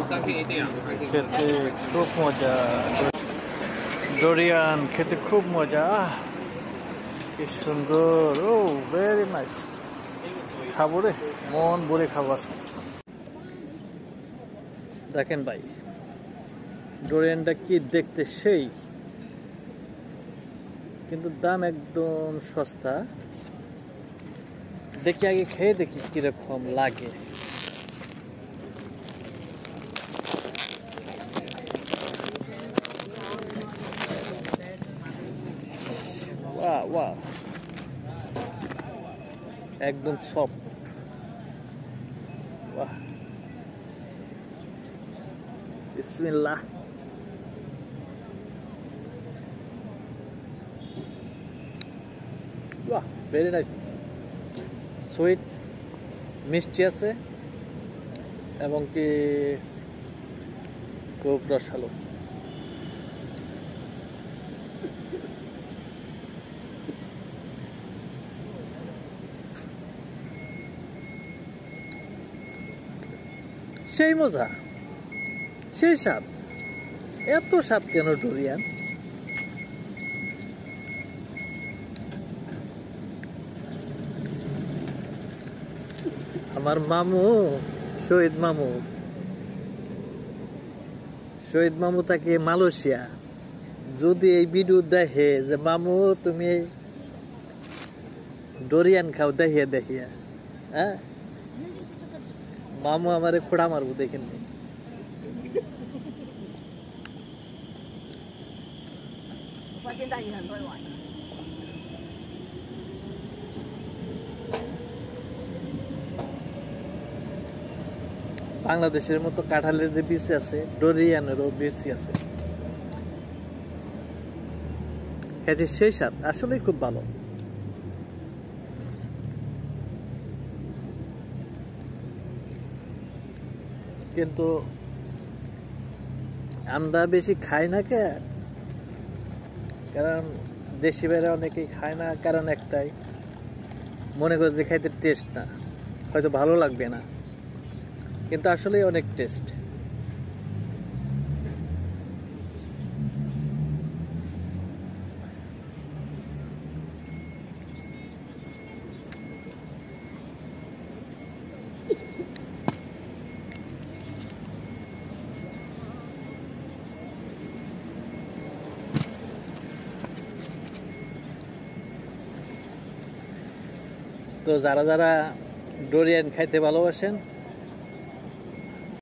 খেতে খুব মজা, ডোরিয়ান খেতে খুব মজা। কি সুন্দর, ও ভেরি নাইস। খাবো রে, মন ভরে খাবো আজকে। দেখেন ভাই, ডোরিয়ানটা কি দেখতে সেই, কিন্তু দাম একদম সস্তা। দেখি আগে খেয়ে দেখি কিরকম লাগে। ওয়াও ওয়াও, একদম সফট। বাহ, বিসমিল্লাহ। বাহ, ভেরি নাইস। সুইট, মিষ্টি আছে এবং কি খুব রসালো। সেই মজা, সেই স্বাদ। এত স্বাদ কেন ডোরিয়ান? আমার মামু, শহীদ মামু থাকে মালয়েশিয়া। যদি এই ভিডিও দেখে যে মামু তুমি ডোরিয়ান খাও, দেখিয়া হ্যাঁ, মামু আমারে খোড়া মারবো, দেখেন। বাংলাদেশের মতো কাঁঠালের যে বীজ আছে, ডোরিয়ানেরও বীজ আছে। খেতে সেই স্বাদ, আসলেই খুব ভালো। কিন্তু আমরা বেশি খাই না কে, কারণ দেশি বাইরে অনেকেই খায় না। কারণ একটাই, মনে করে যে খাইতে টেস্ট না, হয়তো ভালো লাগবে না, কিন্তু আসলেই অনেক টেস্ট। তো যারা যারা ডোরিয়ান খাইতে ভালোবাসেন,